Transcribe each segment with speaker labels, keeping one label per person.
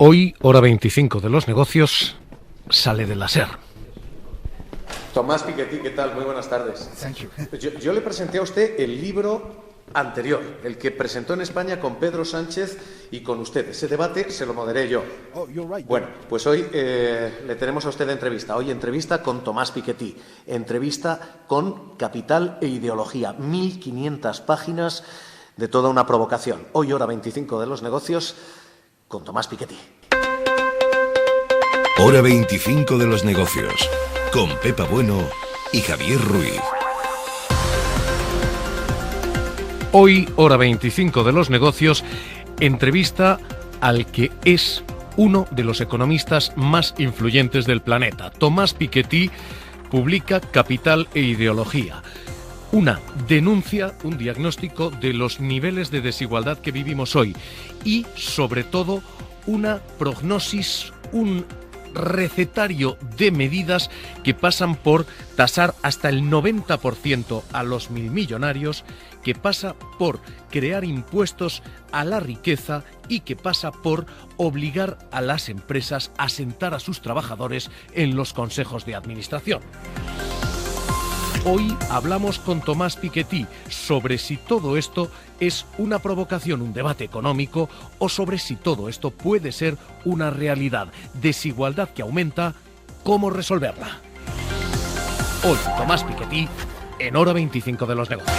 Speaker 1: Hoy, hora 25 de los negocios, sale de la SER.
Speaker 2: Tomás Piketty, ¿qué tal? Muy buenas tardes. Yo le presenté a usted el libro anterior, el que presentó en España con Pedro Sánchez y con usted. Ese debate se lo moderé yo. Bueno, pues hoy le tenemos a usted de entrevista. Hoy entrevista con Tomás Piketty. Entrevista con Capital e Ideología. 1500 páginas de toda una provocación. Hoy, hora 25 de los negocios, con Tomás Piketty.
Speaker 3: Hora 25 de los negocios, con Pepa Bueno y Javier Ruiz.
Speaker 1: Hoy, hora 25 de los negocios, entrevista al que es uno de los economistas más influyentes del planeta. Tomás Piketty publica Capital e Ideología. Una denuncia, un diagnóstico de los niveles de desigualdad que vivimos hoy y, sobre todo, una prognosis, un recetario de medidas que pasan por tasar hasta el 90% a los milmillonarios, que pasa por crear impuestos a la riqueza y que pasa por obligar a las empresas a sentar a sus trabajadores en los consejos de administración. Hoy hablamos con Tomás Piketty sobre si todo esto es una provocación, un debate económico, o sobre si todo esto puede ser una realidad. Desigualdad que aumenta, ¿cómo resolverla? Hoy, Tomás Piketty, en hora 25 de los negocios.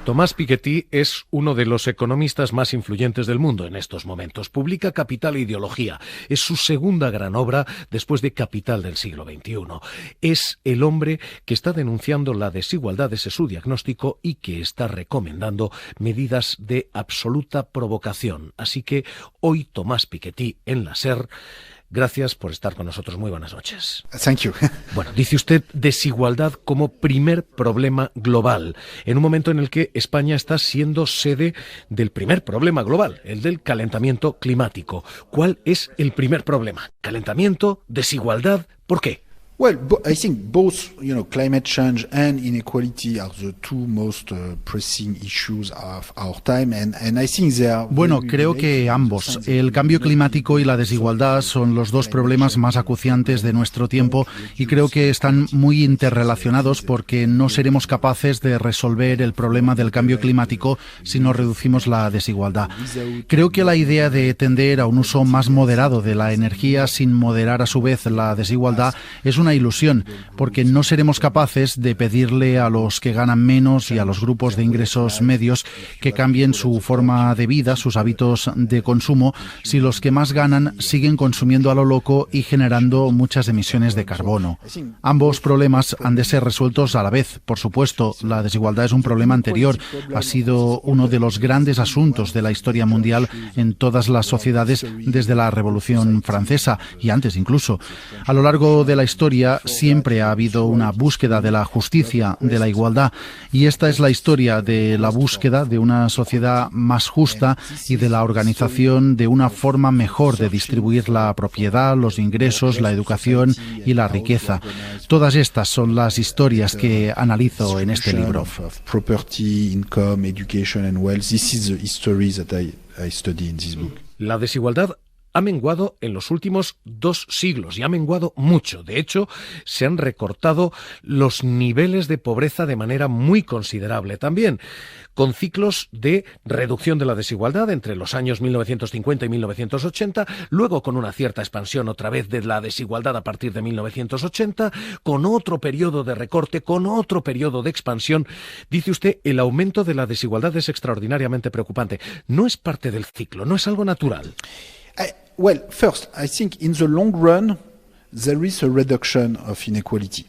Speaker 1: Tomás Piketty es uno de los economistas más influyentes del mundo en estos momentos. Publica Capital e Ideología. Es su segunda gran obra después de Capital del siglo XXI. Es el hombre que está denunciando la desigualdad, ese es su diagnóstico, y que está recomendando medidas de absoluta provocación. Así que hoy Tomás Piketty en la SER. Gracias por estar con nosotros. Muy buenas noches.
Speaker 4: Thank you.
Speaker 1: Bueno, dice usted desigualdad como primer problema global, en un momento en el que España está siendo sede del primer problema global, el del calentamiento climático. ¿Cuál es el primer problema? ¿Calentamiento? ¿Desigualdad? ¿Por qué?
Speaker 4: Well, I think both, climate change and inequality are the two most pressing issues of our time, and I think they are.
Speaker 5: Bueno, creo que ambos, el cambio climático y la desigualdad, son los dos problemas más acuciantes de nuestro tiempo y creo que están muy interrelacionados porque no seremos capaces de resolver el problema del cambio climático si no reducimos la desigualdad. Creo que la idea de tender a un uso más moderado de la energía sin moderar a su vez la desigualdad es una ilusión, porque no seremos capaces de pedirle a los que ganan menos y a los grupos de ingresos medios que cambien su forma de vida, sus hábitos de consumo, si los que más ganan siguen consumiendo a lo loco y generando muchas emisiones de carbono. Ambos problemas han de ser resueltos a la vez. Por supuesto, la desigualdad es un problema anterior. Ha sido uno de los grandes asuntos de la historia mundial en todas las sociedades desde la Revolución Francesa y antes incluso. A lo largo de la historia siempre ha habido una búsqueda de la justicia, de la igualdad, y esta es la historia de la búsqueda de una sociedad más justa y de la organización de una forma mejor de distribuir la propiedad, los ingresos, la educación y la riqueza. Todas estas son las historias que analizo en este libro.
Speaker 1: La desigualdad ha menguado en los últimos 2 siglos y ha menguado mucho. De hecho, se han recortado los niveles de pobreza de manera muy considerable también, con ciclos de reducción de la desigualdad entre los años 1950 y 1980, luego con una cierta expansión otra vez de la desigualdad a partir de 1980, con otro periodo de recorte, con otro periodo de expansión. Dice usted, el aumento de la desigualdad es extraordinariamente preocupante. No es parte del ciclo, no es algo natural.
Speaker 4: Well, first, I think in the long run, there is a reduction of inequality.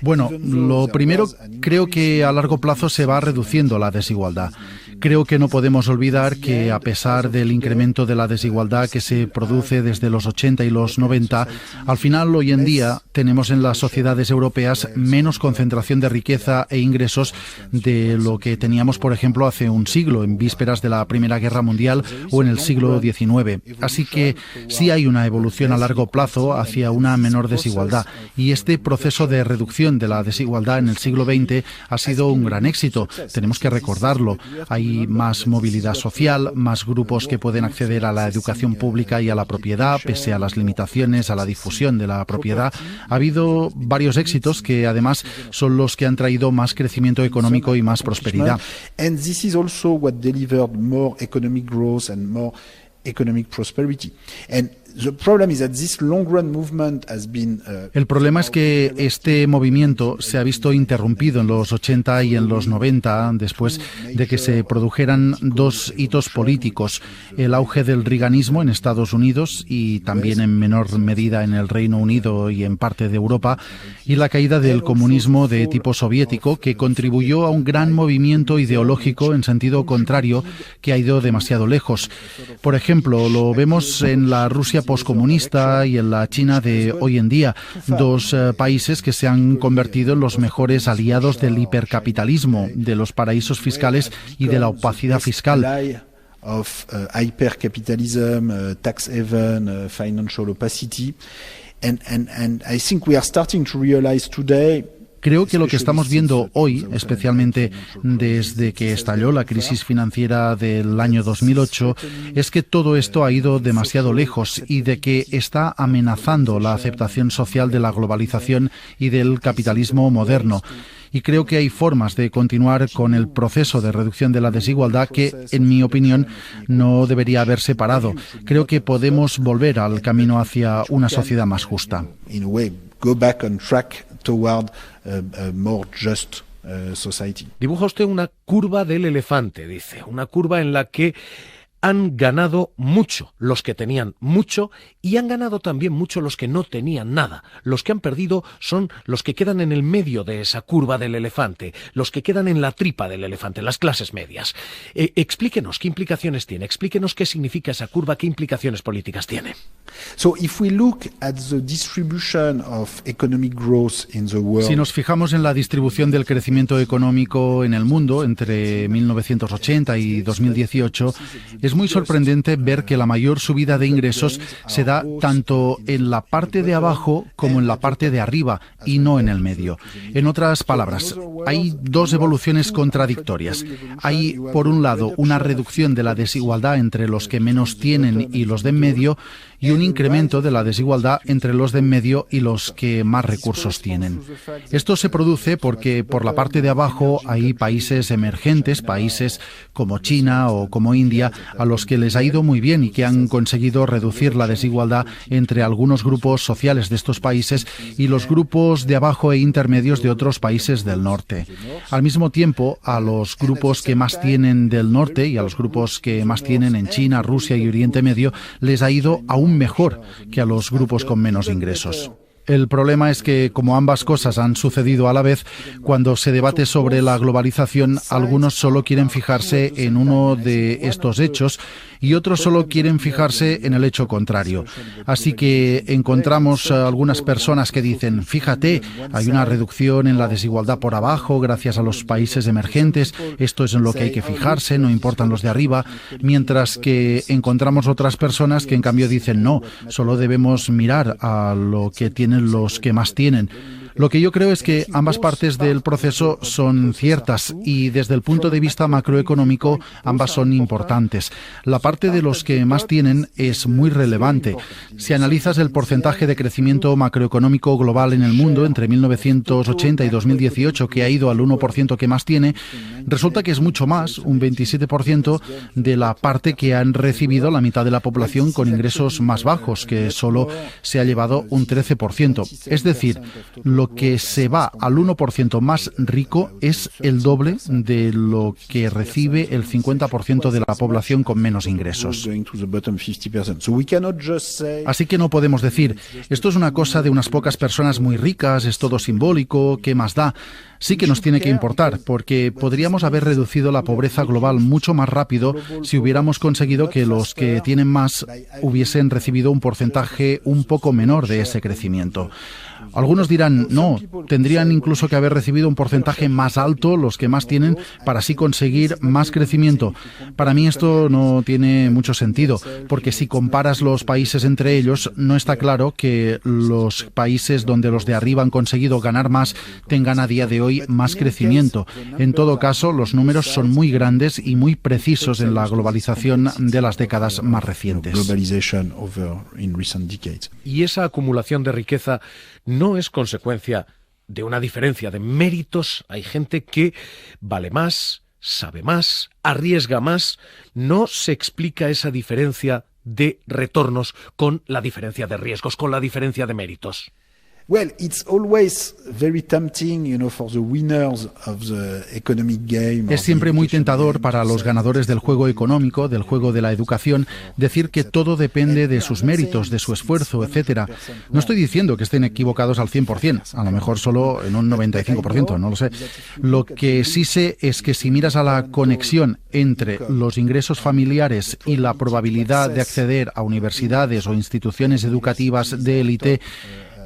Speaker 5: Bueno, lo primero, creo que a largo plazo se va reduciendo la desigualdad. Creo que no podemos olvidar que a pesar del incremento de la desigualdad que se produce desde los 80 y los 90, al final hoy en día tenemos en las sociedades europeas menos concentración de riqueza e ingresos de lo que teníamos, por ejemplo, hace un siglo, en vísperas de la Primera Guerra Mundial o en el siglo XIX. Así que sí hay una evolución a largo plazo hacia una menor desigualdad. desigualdad. Y este proceso de reducción de la desigualdad en el siglo XX ha sido un gran éxito. Tenemos que recordarlo. Hay más movilidad social, más grupos que pueden acceder a la educación pública y a la propiedad, pese a las limitaciones a la difusión de la propiedad. Ha habido varios éxitos que además son los que han traído más crecimiento económico y más prosperidad.
Speaker 4: And this is also what delivered more economic growth and more economic prosperity. And the problem is that this long run movement has been
Speaker 5: El problema es que este movimiento se ha visto interrumpido en los 80 y en los 90 después de que se produjeran dos hitos políticos: el auge del reaganismo en Estados Unidos y también en menor medida en el Reino Unido y en parte de Europa, y la caída del comunismo de tipo soviético, que contribuyó a un gran movimiento ideológico en sentido contrario que ha ido demasiado lejos. Por ejemplo, lo vemos en la Rusia poscomunista y en la China de hoy en día, dos países que se han convertido en los mejores aliados del hipercapitalismo, de los paraísos fiscales y de la opacidad fiscal.
Speaker 4: Of hypercapitalism, tax haven, financial opacity, and I think we are starting to realize today.
Speaker 5: Creo que lo que estamos viendo hoy, especialmente desde que estalló la crisis financiera del año 2008, es que todo esto ha ido demasiado lejos y de que está amenazando la aceptación social de la globalización y del capitalismo moderno. Y creo que hay formas de continuar con el proceso de reducción de la desigualdad que, en mi opinión, no debería haberse parado. Creo que podemos volver al camino hacia una sociedad más justa.
Speaker 4: In a way, go back on track toward a more just society.
Speaker 1: Dibuja usted una curva del elefante, dice, una curva en la que han ganado mucho los que tenían mucho y han ganado también mucho los que no tenían nada. Los que han perdido son los que quedan en el medio de esa curva del elefante, los que quedan en la tripa del elefante, las clases medias. Explíquenos qué implicaciones tiene, explíquenos qué significa esa curva, qué implicaciones políticas tiene.
Speaker 4: So if we look at the distribution of economic growth in the world,
Speaker 5: si nos fijamos en la distribución del crecimiento económico en el mundo entre 1980 y 2018, es muy sorprendente ver que la mayor subida de ingresos se da tanto en la parte de abajo como en la parte de arriba y no en el medio. En otras palabras, hay dos evoluciones contradictorias. Hay, por un lado, una reducción de la desigualdad entre los que menos tienen y los de en medio, y un incremento de la desigualdad entre los de en medio y los que más recursos tienen. Esto se produce porque por la parte de abajo hay países emergentes, países como China o como India, a los que les ha ido muy bien y que han conseguido reducir la desigualdad entre algunos grupos sociales de estos países y los grupos de abajo e intermedios de otros países del norte. Al mismo tiempo, a los grupos que más tienen del norte y a los grupos que más tienen en China, Rusia y Oriente Medio les ha ido aún mejor que a los grupos con menos ingresos. El problema es que, como ambas cosas han sucedido a la vez, cuando se debate sobre la globalización, algunos solo quieren fijarse en uno de estos hechos y otros solo quieren fijarse en el hecho contrario. Así que encontramos algunas personas que dicen, fíjate, hay una reducción en la desigualdad por abajo gracias a los países emergentes, esto es en lo que hay que fijarse, no importan los de arriba, mientras que encontramos otras personas que en cambio dicen, no, solo debemos mirar a lo que tienen los que más tienen. Lo que yo creo es que ambas partes del proceso son ciertas y desde el punto de vista macroeconómico ambas son importantes. La parte de los que más tienen es muy relevante. Si analizas el porcentaje de crecimiento macroeconómico global en el mundo entre 1980 y 2018, que ha ido al 1% que más tiene, resulta que es mucho más, un 27% de la parte que han recibido la mitad de la población con ingresos más bajos, que solo se ha llevado un 13%. Es decir, lo que se va al 1% más rico es el doble de lo que recibe el 50% de la población con menos ingresos. Así que no podemos decir, esto es una cosa de unas pocas personas muy ricas, es todo simbólico, ¿qué más da? Sí que nos tiene que importar, porque podríamos haber reducido la pobreza global mucho más rápido si hubiéramos conseguido que los que tienen más hubiesen recibido un porcentaje un poco menor de ese crecimiento. Algunos dirán, no, tendrían incluso que haber recibido un porcentaje más alto los que más tienen para así conseguir más crecimiento. Para mí esto no tiene mucho sentido, porque si comparas los países entre ellos, no está claro que los países donde los de arriba han conseguido ganar más tengan a día de hoy más crecimiento. En todo caso, los números son muy grandes y muy precisos en la globalización de las décadas más recientes.
Speaker 1: Y esa acumulación de riqueza no es consecuencia de una diferencia de méritos. Hay gente que vale más, sabe más, arriesga más. No se explica esa diferencia de retornos con la diferencia de riesgos, con la diferencia de méritos.
Speaker 4: Well, it's always very tempting, for the winners of the economic game.
Speaker 5: Es siempre muy tentador para los ganadores del juego económico, del juego de la educación, decir que todo depende de sus méritos, de su esfuerzo, etcétera. No estoy diciendo que estén equivocados al 100%, a lo mejor solo en un 95%, no lo sé. Lo que sí sé es que si miras a la conexión entre los ingresos familiares y la probabilidad de acceder a universidades o instituciones educativas de élite,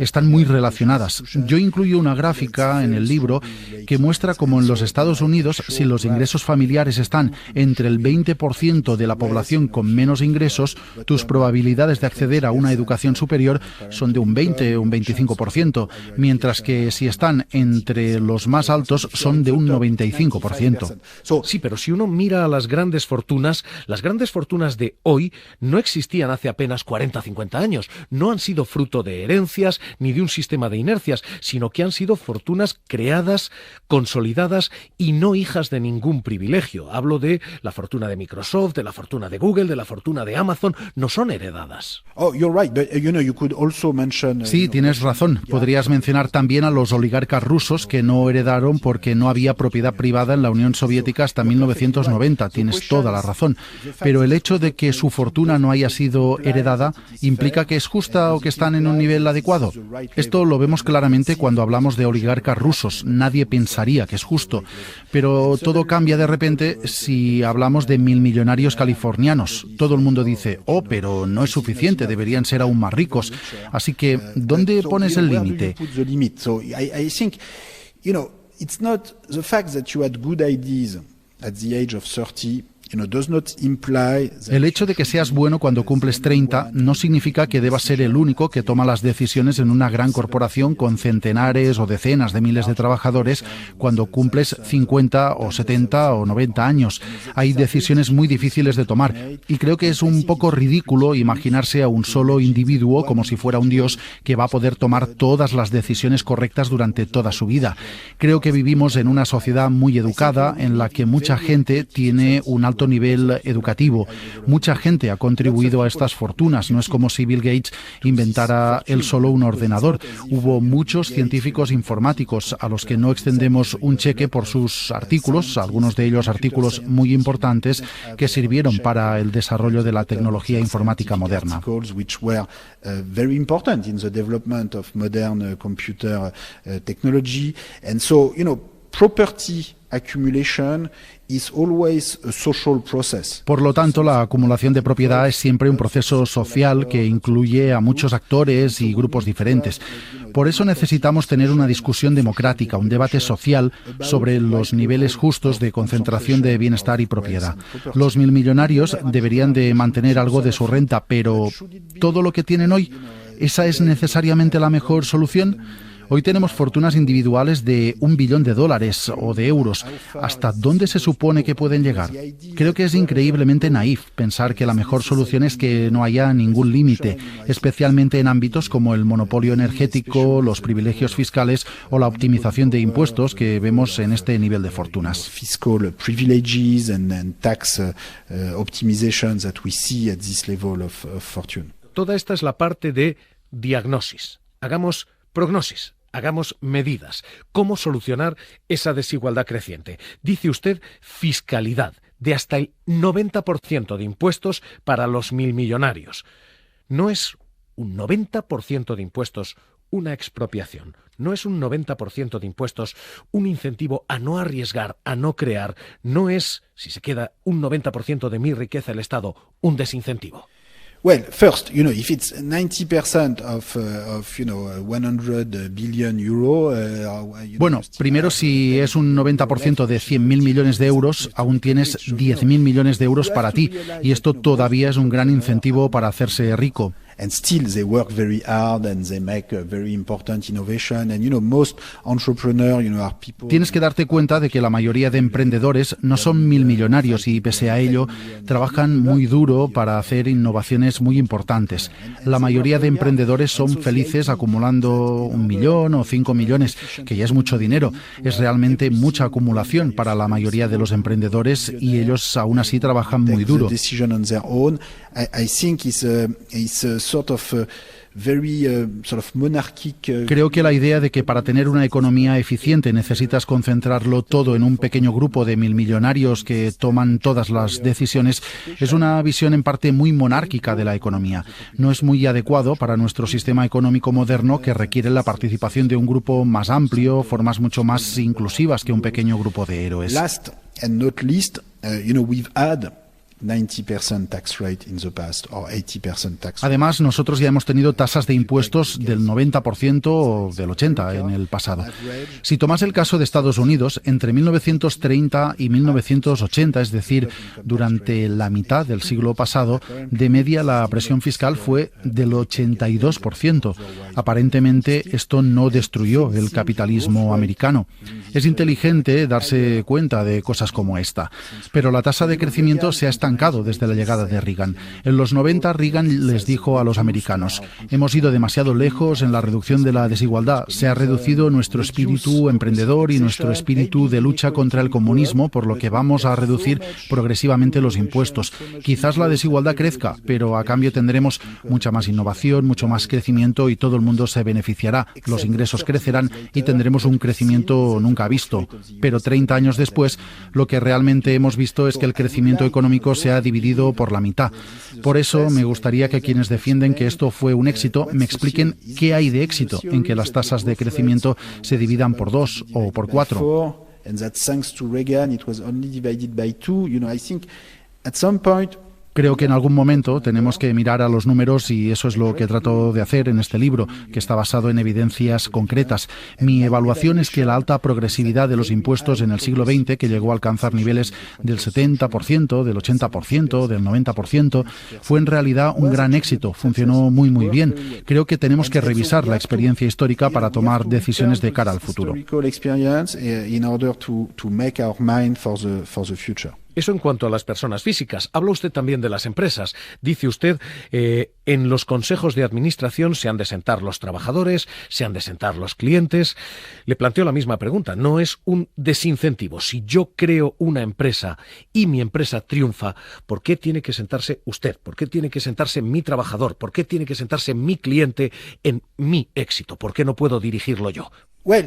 Speaker 5: están muy relacionadas. Yo incluyo una gráfica en el libro que muestra cómo en los Estados Unidos, si los ingresos familiares están entre el 20% de la población con menos ingresos, tus probabilidades de acceder a una educación superior son de un 20 o un 25%, mientras que si están entre los más altos son de un 95%.
Speaker 1: Sí, pero si uno mira a las grandes fortunas de hoy no existían hace apenas 40 o 50 años. No han sido fruto de herencias ni de un sistema de inercias, sino que han sido fortunas creadas, consolidadas y no hijas de ningún privilegio. Hablo de la fortuna de Microsoft, de la fortuna de Google, de la fortuna de Amazon. No son heredadas.
Speaker 5: Sí, tienes razón. Podrías mencionar también a los oligarcas rusos que no heredaron porque no había propiedad privada en la Unión Soviética hasta 1990. Tienes toda la razón. Pero el hecho de que su fortuna no haya sido heredada implica que es justa o que están en un nivel adecuado. Esto lo vemos claramente cuando hablamos de oligarcas rusos. Nadie pensaría que es justo. Pero todo cambia de repente si hablamos de 1000 millonarios californianos. Todo el mundo dice, pero no es suficiente, deberían ser aún más ricos. Así que, ¿dónde pones el límite?
Speaker 4: It's not the fact that you had good ideas at the age of 30.
Speaker 5: El hecho de que seas bueno cuando cumples 30 no significa que debas ser el único que toma las decisiones en una gran corporación con centenares o decenas de miles de trabajadores cuando cumples 50 o 70 o 90 años. Hay decisiones muy difíciles de tomar y creo que es un poco ridículo imaginarse a un solo individuo como si fuera un dios que va a poder tomar todas las decisiones correctas durante toda su vida. Creo que vivimos en una sociedad muy educada en la que mucha gente tiene un alto nivel educativo. Mucha gente ha contribuido a estas fortunas. No es como si Bill Gates inventara él solo un ordenador. Hubo muchos científicos informáticos a los que no extendemos un cheque por sus artículos, algunos de ellos artículos muy importantes que sirvieron para el desarrollo de la tecnología informática moderna.
Speaker 4: Property accumulation is always a social process.
Speaker 5: Por lo tanto, la acumulación de propiedad es siempre un proceso social que incluye a muchos actores y grupos diferentes. Por eso necesitamos tener una discusión democrática, un debate social sobre los niveles justos de concentración de bienestar y propiedad. Los 1000 millonarios deberían de mantener algo de su renta, pero ¿todo lo que tienen hoy, esa es necesariamente la mejor solución? Hoy tenemos fortunas individuales de $1 billón o de euros. ¿Hasta dónde se supone que pueden llegar? Creo que es increíblemente naif pensar que la mejor solución es que no haya ningún límite, especialmente en ámbitos como el monopolio energético, los privilegios fiscales o la optimización de impuestos que vemos en este nivel de fortunas.
Speaker 4: Fiscal privileges and tax optimizations that we see at this level of fortune.
Speaker 1: Toda esta es la parte de diagnosis. Hagamos prognosis, hagamos medidas. ¿Cómo solucionar esa desigualdad creciente? Dice usted fiscalidad de hasta el 90% de impuestos para los 1000 millonarios. ¿No es un 90% de impuestos una expropiación? ¿No es un 90% de impuestos un incentivo a no arriesgar, a no crear? ¿No es, si se queda un 90% de mi riqueza el Estado, un desincentivo?
Speaker 4: Well, first, if it's 90% of 100 billion euro...
Speaker 5: Bueno, primero, si es un 90% de 100.000 millones de euros, aún tienes 10.000 millones de euros para ti, y esto todavía es un gran incentivo para hacerse rico.
Speaker 4: And still they work very hard and they make a very important innovation. And most entrepreneurs, are people...
Speaker 5: Tienes que darte cuenta de que la mayoría de emprendedores no son milmillonarios y pese a ello trabajan muy duro para hacer innovaciones muy importantes. La mayoría de emprendedores son felices acumulando 1 millón o 5 millones, que ya es mucho dinero. Es realmente mucha acumulación para la mayoría de los emprendedores y ellos aún así trabajan muy duro. Creo que la idea de que para tener una economía eficiente necesitas concentrarlo todo en un pequeño grupo de milmillonarios que toman todas las decisiones es una visión en parte muy monárquica de la economía. No es muy adecuado para nuestro sistema económico moderno, que requiere la participación de un grupo más amplio, formas mucho más inclusivas que un pequeño grupo de héroes.
Speaker 4: Last and not least, we've had 90% tax rate in the past or 80% tax rate.
Speaker 5: Además, nosotros ya hemos tenido tasas de impuestos del 90% o del 80% en el pasado. Si tomas el caso de Estados Unidos, entre 1930 y 1980, es decir, durante la mitad del siglo pasado, de media la presión fiscal fue del 82%. Aparentemente, esto no destruyó el capitalismo americano. Es inteligente darse cuenta de cosas como esta, pero la tasa de crecimiento se ha estancado desde la llegada de Reagan. En los 90, Reagan les dijo a los americanos: hemos ido demasiado lejos en la reducción de la desigualdad, se ha reducido nuestro espíritu emprendedor y nuestro espíritu de lucha contra el comunismo, por lo que vamos a reducir progresivamente los impuestos. Quizás la desigualdad crezca, pero a cambio tendremos mucha más innovación, mucho más crecimiento y todo el mundo se beneficiará. Los ingresos crecerán y tendremos un crecimiento nunca visto. Pero 30 años después, lo que realmente hemos visto es que el crecimiento económico se ha dividido por la mitad. Por eso me gustaría que quienes defienden que esto fue un éxito me expliquen qué hay de éxito en que las tasas de crecimiento se dividan por 2 o por 4. Creo que en algún momento tenemos que mirar a los números y eso es lo que trato de hacer en este libro, que está basado en evidencias concretas. Mi evaluación es que la alta progresividad de los impuestos en el siglo XX, que llegó a alcanzar niveles del 70%, del 80%, del 90%, fue en realidad un gran éxito, funcionó muy bien. Creo que tenemos que revisar la experiencia histórica para tomar decisiones de cara al futuro.
Speaker 1: Eso en cuanto a las personas físicas. Habla usted también de las empresas. Dice usted, en los consejos de administración se han de sentar los trabajadores, se han de sentar los clientes. Le planteo la misma pregunta. ¿No es un desincentivo? Si yo creo una empresa y mi empresa triunfa, ¿por qué tiene que sentarse usted? ¿Por qué tiene que sentarse mi trabajador? ¿Por qué tiene que sentarse mi cliente en mi éxito? ¿Por qué no puedo dirigirlo yo?
Speaker 4: Well,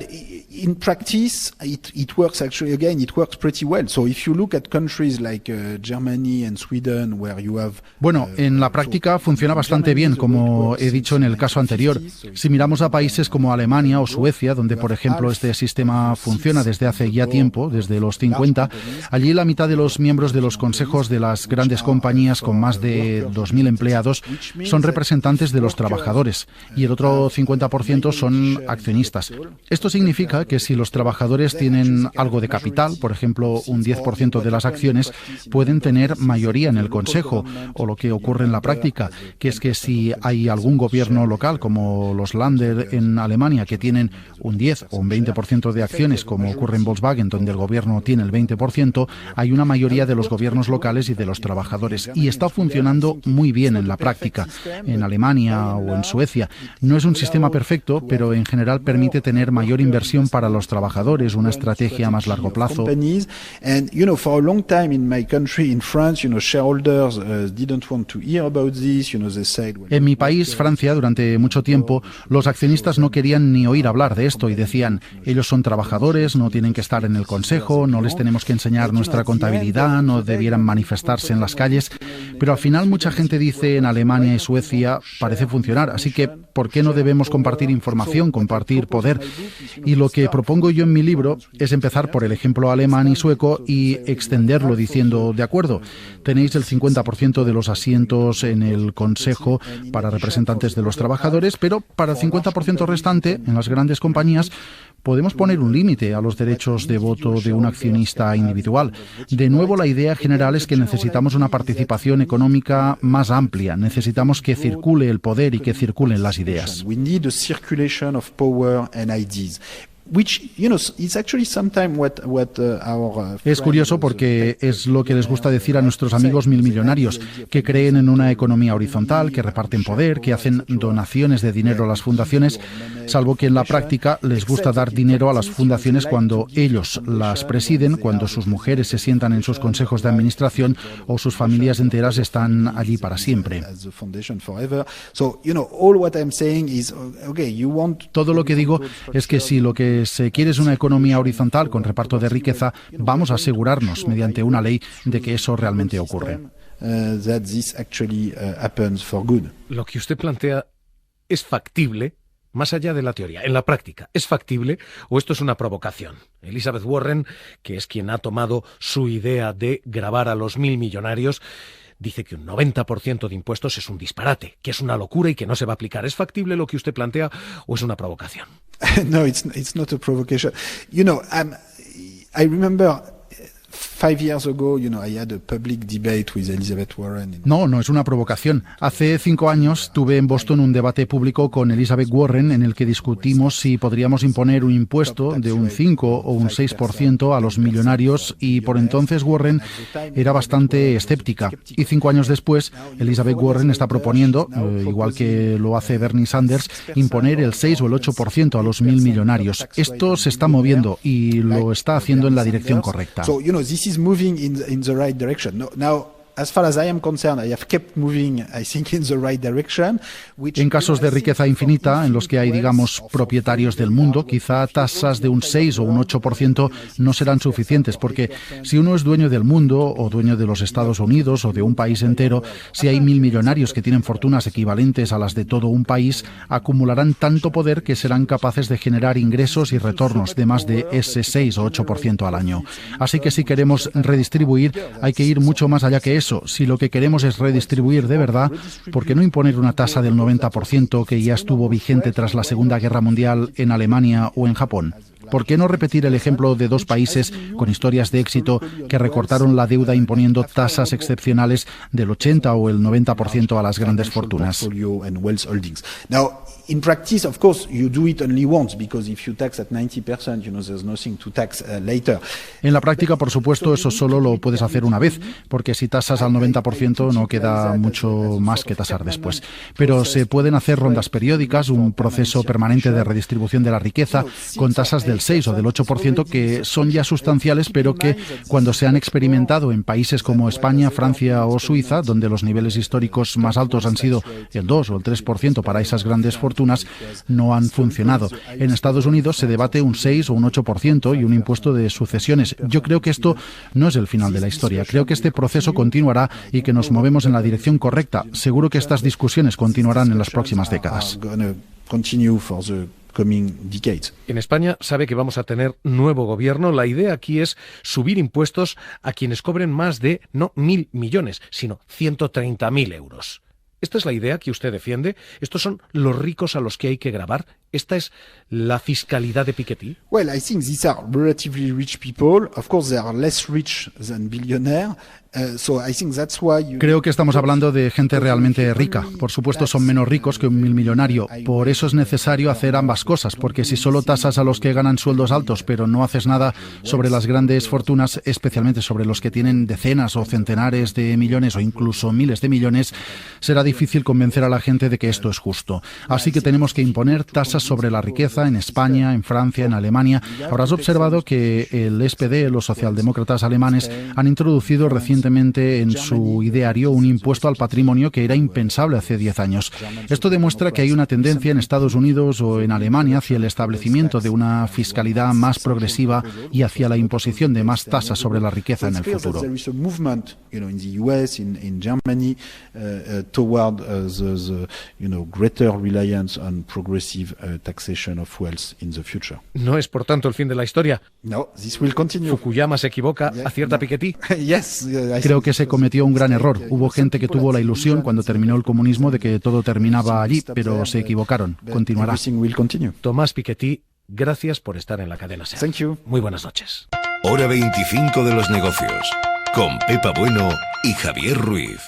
Speaker 4: in practice, it works actually. Again, it works pretty well. So if you look at countries like Germany and Sweden, where you have...
Speaker 5: Bueno, en la práctica funciona bastante bien, como he dicho en el caso anterior. Si miramos a países como Alemania o Suecia, donde por ejemplo este sistema funciona desde hace ya tiempo, desde los 50, allí la mitad de los miembros de los consejos de las grandes compañías con más de 2.000 empleados son representantes de los trabajadores y el otro 50% son accionistas. Esto significa que si los trabajadores tienen algo de capital, por ejemplo, un 10% de las acciones, pueden tener mayoría en el consejo, o lo que ocurre en la práctica, que es que si hay algún gobierno local, como los Länder en Alemania, que tienen un 10 o un 20% de acciones, como ocurre en Volkswagen, donde el gobierno tiene el 20%, hay una mayoría de los gobiernos locales y de los trabajadores. Y está funcionando muy bien en la práctica, en Alemania o en Suecia. No es un sistema perfecto, pero en general permite tener mayor inversión para los trabajadores, una estrategia a más largo plazo. En mi país, Francia, durante mucho tiempo, los accionistas no querían ni oír hablar de esto y decían, ellos son trabajadores, no tienen que estar en el consejo, no les tenemos que enseñar nuestra contabilidad, no debieran manifestarse en las calles. Pero al final mucha gente dice en Alemania y Suecia parece funcionar, así que ¿por qué no debemos compartir información, compartir poder? Y lo que propongo yo en mi libro es empezar por el ejemplo alemán y sueco y extenderlo diciendo, de acuerdo, tenéis el 50% de los asientos en el Consejo para representantes de los trabajadores, pero para el 50% restante, en las grandes compañías, podemos poner un límite a los derechos de voto de un accionista individual. De nuevo, la idea general es que necesitamos una participación económica más amplia. Necesitamos que circule el poder y que circulen las ideas. Es curioso porque es lo que les gusta decir a nuestros amigos milmillonarios, que creen en una economía horizontal, que reparten poder, que hacen donaciones de dinero a las fundaciones, salvo que en la práctica les gusta dar dinero a las fundaciones cuando ellos las presiden, cuando sus mujeres se sientan en sus consejos de administración o sus familias enteras están allí para siempre. Todo lo que digo es que si lo que se quiere es una economía horizontal con reparto de riqueza, vamos a asegurarnos mediante una ley de que eso realmente ocurre.
Speaker 1: Lo que usted plantea es factible, más allá de la teoría, en la práctica. ¿Es factible o esto es una provocación? Elizabeth Warren, que es quien ha tomado su idea de gravar a los 1.000 millonarios, dice que un 90% de impuestos es un disparate, que es una locura y que no se va a aplicar. ¿Es factible lo que usted plantea o es una provocación?
Speaker 4: No, it's not a provocation. I remember 5 years ago, I had a public debate with Elizabeth Warren.
Speaker 5: No es una provocación. Hace 5 años tuve en Boston un debate público con Elizabeth Warren en el que discutimos si podríamos imponer un impuesto de un 5 o un 6% a los millonarios y por entonces Warren era bastante escéptica. Y 5 años después, Elizabeth Warren está proponiendo, igual que lo hace Bernie Sanders, imponer el 6 o el 8% a los 1.000 millonarios. Esto se está moviendo y lo está haciendo en la dirección correcta.
Speaker 4: This is moving in the right direction. Now, as far as I am concerned, I have kept moving, I think, in the right direction.
Speaker 5: En casos de riqueza infinita, en los que hay, digamos, propietarios del mundo, quizá tasas de un 6 o un 8% no serán suficientes, porque si uno es dueño del mundo o dueño de los Estados Unidos o de un país entero, si hay 1.000 millonarios que tienen fortunas equivalentes a las de todo un país, acumularán tanto poder que serán capaces de generar ingresos y retornos de más de ese 6 o 8% al año. Así que si queremos redistribuir, hay que ir mucho más allá que eso. Si lo que queremos es redistribuir de verdad, ¿por qué no imponer una tasa del 90% que ya estuvo vigente tras la Segunda Guerra Mundial en Alemania o en Japón? ¿Por qué no repetir el ejemplo de 2 países con historias de éxito que recortaron la deuda imponiendo tasas excepcionales del 80 o el 90% a las grandes fortunas?
Speaker 4: In practice, of course, you do it only once, because if you tax at 90%, there's nothing to tax later.
Speaker 5: En la práctica, por supuesto, eso solo lo puedes hacer una vez, porque si tasas al 90% no queda mucho más que tasar después. Pero se pueden hacer rondas periódicas, un proceso permanente de redistribución de la riqueza, con tasas del 6 o del 8% que son ya sustanciales, pero que cuando se han experimentado en países como España, Francia o Suiza, donde los niveles históricos más altos han sido el 2 o el 3% para esas grandes fortunas, no han funcionado. En Estados Unidos se debate un 6 o un 8% y un impuesto de sucesiones. Yo creo que esto no es el final de la historia. Creo que este proceso continuará y que nos movemos en la dirección correcta. Seguro que estas discusiones continuarán en las próximas décadas.
Speaker 1: En España sabe que vamos a tener nuevo gobierno. La idea aquí es subir impuestos a quienes cobren más de, no 1.000 millones, sino 130.000 euros. ¿Esta es la idea que usted defiende? ¿Estos son los ricos a los que hay que gravar? ¿Esta es la fiscalidad de Piketty?
Speaker 4: Well, I think these are relatively rich people. Of course, they are less rich than billionaires.
Speaker 5: Creo que estamos hablando de gente realmente rica. Por supuesto, son menos ricos que un 1.000 millonario. Por eso es necesario hacer ambas cosas, porque si solo tasas a los que ganan sueldos altos, pero no haces nada sobre las grandes fortunas, especialmente sobre los que tienen decenas o centenares de millones o incluso miles de millones, será difícil convencer a la gente de que esto es justo. Así que tenemos que imponer tasas tasas sobre la riqueza en España, en Francia, en Alemania. Habrás observado que el SPD, los socialdemócratas alemanes, han introducido recientemente en su ideario un impuesto al patrimonio que era impensable hace 10 años. Esto demuestra que hay una tendencia en Estados Unidos o en Alemania hacia el establecimiento de una fiscalidad más progresiva y hacia la imposición de más tasas sobre la riqueza en el futuro.
Speaker 1: No es, por tanto, el fin de la historia.
Speaker 4: No, this will continue.
Speaker 1: Fukuyama se equivoca, acierta Piketty.
Speaker 5: Creo que se cometió un gran error. Hubo gente que tuvo la ilusión cuando terminó el comunismo de que todo terminaba allí, pero se equivocaron. Continuará.
Speaker 1: Tomás Piketty, gracias por estar en la cadena SER.
Speaker 4: Thank you.
Speaker 1: Muy buenas noches.
Speaker 3: Hora 25 de los negocios, con Pepa Bueno y Javier Ruiz.